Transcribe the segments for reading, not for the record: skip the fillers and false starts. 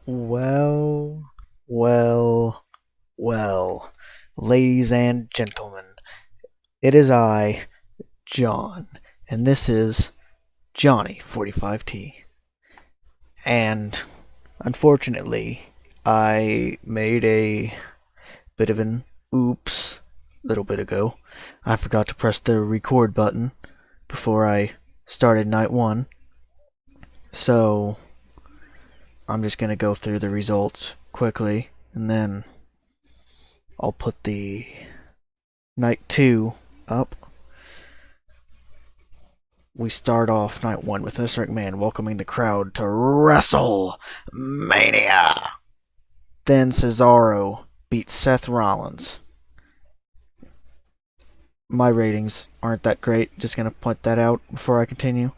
Well, well, well, ladies and gentlemen, it is I, John, and this is Johnny 45T. And unfortunately, I made a bit of an oops a little bit ago. I forgot to press the record button before I started night one, so I'm just gonna go through the results quickly and then I'll put the night two up. We start off night one with Mr. McMahon welcoming the crowd to Wrestlemania. Then Cesaro beats Seth Rollins. My ratings aren't that great, just gonna point that out before I continue.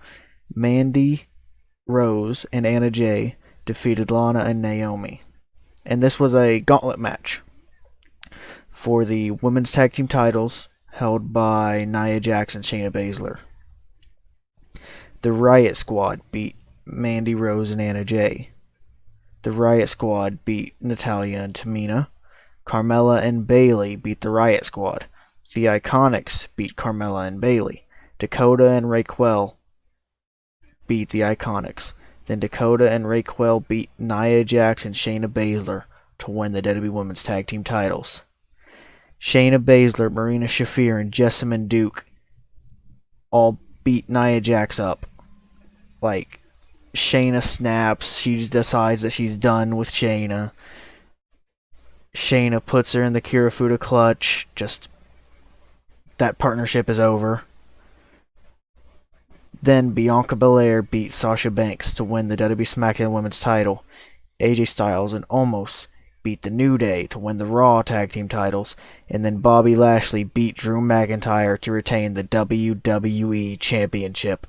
Mandy Rose and Anna Jay defeated Lana and Naomi. And this was a gauntlet match for the women's tag team titles held by Nia Jax and Shayna Baszler. The Riot Squad beat Mandy Rose and Anna Jay. The Riot Squad beat Natalya and Tamina. Carmella and Bayley beat the Riot Squad. The Iconics beat Carmella and Bayley. Dakota and Raquel beat the Iconics. Then Dakota and Raquel beat Nia Jax and Shayna Baszler to win the WWE Women's Tag Team titles. Shayna Baszler, Marina Shafir, and Jessamine Duke all beat Nia Jax up. Like, Shayna snaps, she decides that she's done with Shayna. Shayna puts her in the Kirifuda clutch, just, that partnership is over. Then Bianca Belair beat Sasha Banks to win the WWE SmackDown Women's title. AJ Styles and Omos beat the New Day to win the Raw Tag Team titles, and then Bobby Lashley beat Drew McIntyre to retain the WWE Championship.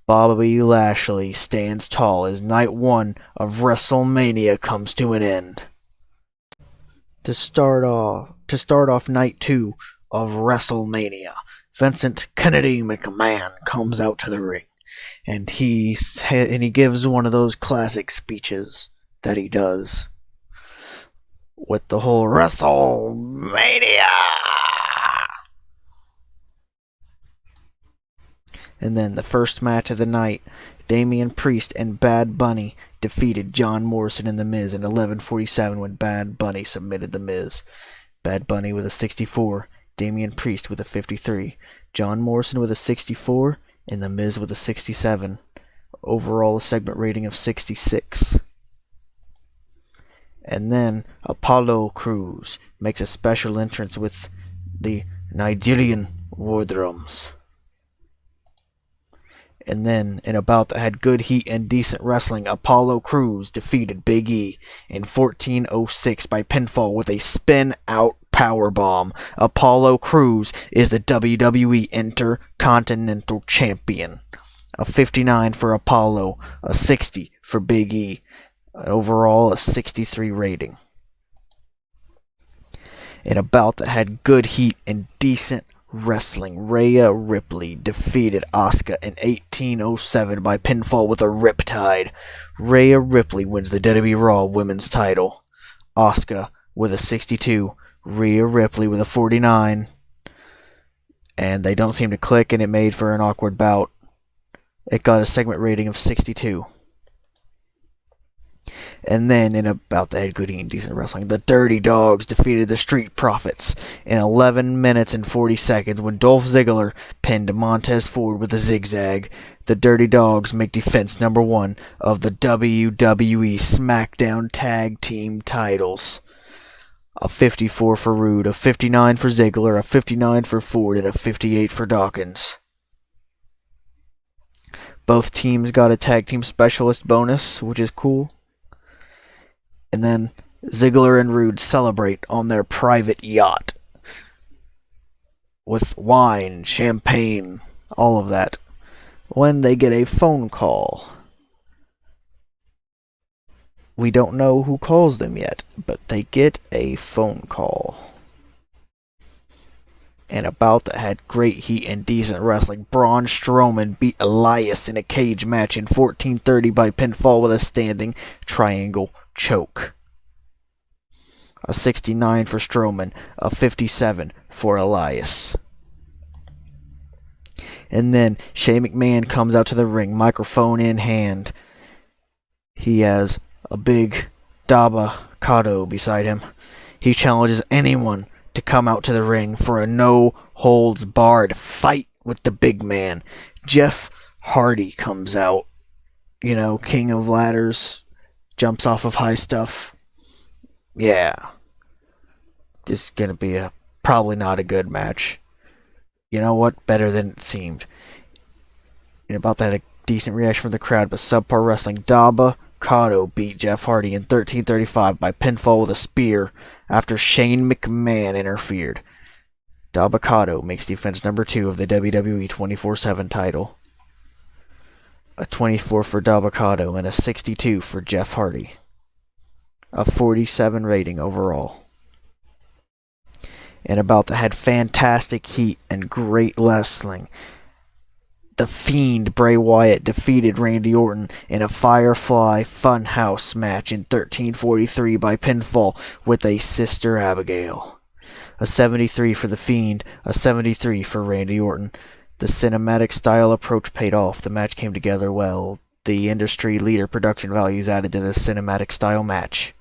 Bobby Lashley stands tall as night one of WrestleMania comes to an end. To start off night two of WrestleMania, Vincent Kennedy McMahon comes out to the ring, and he gives one of those classic speeches that he does with the whole WrestleMania. And then the first match of the night, Damian Priest and Bad Bunny defeated John Morrison and The Miz in 11:47 when Bad Bunny submitted The Miz. Bad Bunny with a 64, Damian Priest with a 53, John Morrison with a 64, and The Miz with a 67. Overall, a segment rating of 66. And then Apollo Crews makes a special entrance with the Nigerian War Drums. And then, in a bout that had good heat and decent wrestling, Apollo Crews defeated Big E in 14:06 by pinfall with a spin-out powerbomb. Apollo Crews is the WWE Intercontinental Champion. A 59 for Apollo, a 60 for Big E. Overall, a 63 rating. In a bout that had good heat and decent wrestling, Rhea Ripley defeated Asuka in 18:07 by pinfall with a Riptide. Rhea Ripley wins the WWE Raw Women's title. Asuka with a 62, Rhea Ripley with a 49. And they don't seem to click, and it made for an awkward bout. It got a segment rating of 62. And then, in about that good and decent wrestling, the Dirty Dogs defeated the Street Profits in 11 minutes and 40 seconds when Dolph Ziggler pinned Montez Ford with a zigzag. The Dirty Dogs make defense number one of the WWE SmackDown Tag Team titles. A 54 for Rude, a 59 for Ziggler, a 59 for Ford, and a 58 for Dawkins. Both teams got a Tag Team Specialist bonus, which is cool. And then Ziggler and Rude celebrate on their private yacht with wine, champagne, all of that, when they get a phone call. We don't know who calls them yet, but they get a phone call. And a bout that had great heat and decent wrestling. Braun Strowman beat Elias in a cage match in 14:30 by pinfall with a standing triangle choke. A 69 for Strowman, a 57 for Elias. And then Shane McMahon comes out to the ring, microphone in hand. He has a big Dabba-Kato beside him. He challenges anyone to come out to the ring for a no-holds-barred fight with the big man. Jeff Hardy comes out, king of ladders, jumps off of high stuff. Yeah. This is going to be probably not a good match. You know what? Better than it seemed. And about that, a decent reaction from the crowd, but subpar wrestling. Dabba-Kato beat Jeff Hardy in 13:35 by pinfall with a spear after Shane McMahon interfered. Dabba-Kato makes defense number 2 of the WWE 24/7 title. A 24 for Dabba-Kato and a 62 for Jeff Hardy. A 47 rating overall. And about that had fantastic heat and great wrestling. The Fiend Bray Wyatt defeated Randy Orton in a Firefly Funhouse match in 13:43 by pinfall with a Sister Abigail. A 73 for The Fiend, a 73 for Randy Orton. The cinematic style approach paid off. The match came together well. The industry leader production values added to the cinematic style match.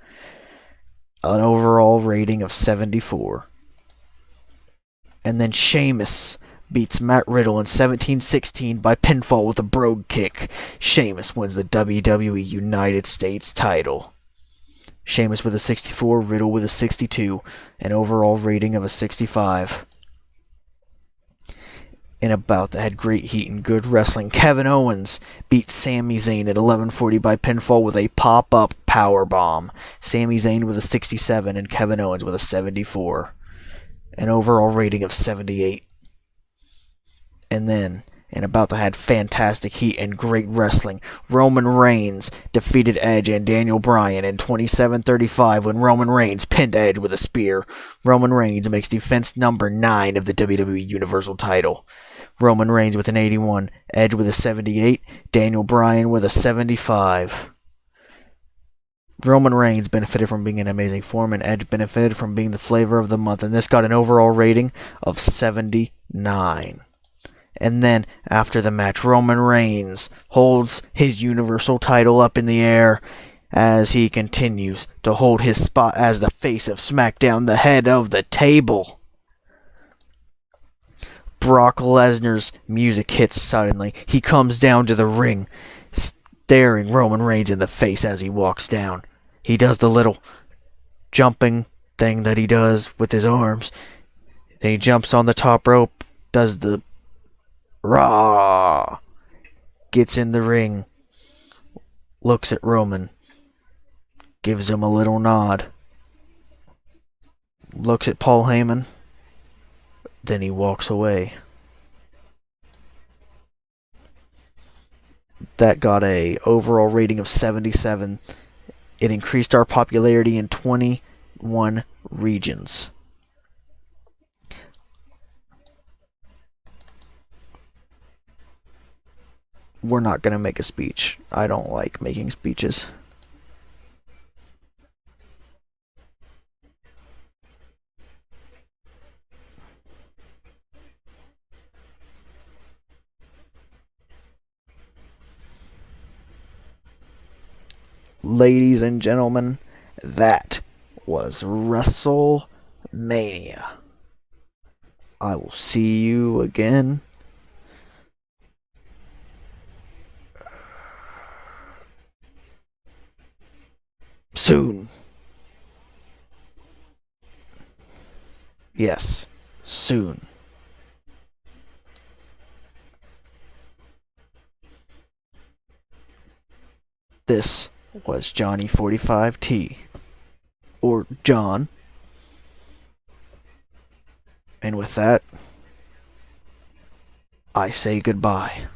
An overall rating of 74. And then Sheamus beats Matt Riddle in 17:16 by pinfall with a brogue kick. Sheamus wins the WWE United States title. Sheamus with a 64, Riddle with a 62, an overall rating of a 65. In a bout that had great heat and good wrestling, Kevin Owens beat Sami Zayn at 11:40 by pinfall with a pop-up powerbomb. Sami Zayn with a 67 and Kevin Owens with a 74. An overall rating of 78. And then, in a bout that had fantastic heat and great wrestling, Roman Reigns defeated Edge and Daniel Bryan in 27:35 when Roman Reigns pinned Edge with a spear. Roman Reigns makes defense number 9 of the WWE Universal title. Roman Reigns with an 81, Edge with a 78, Daniel Bryan with a 75. Roman Reigns benefited from being in amazing form, and Edge benefited from being the flavor of the month, and this got an overall rating of 79. And then, after the match, Roman Reigns holds his Universal title up in the air as he continues to hold his spot as the face of SmackDown, the head of the table. Brock Lesnar's music hits suddenly. He comes down to the ring, staring Roman Reigns in the face as he walks down. He does the little jumping thing that he does with his arms. Then he jumps on the top rope, does the rah, gets in the ring, looks at Roman, gives him a little nod, looks at Paul Heyman, then he walks away. That got a overall rating of 77. It increased our popularity in 21 regions. We're not going to make a speech. I don't like making speeches. Ladies and gentlemen, that was Wrestlemania. I will see you again soon. Yes, soon. This was Johnny 45T, or John. And with that, I say goodbye.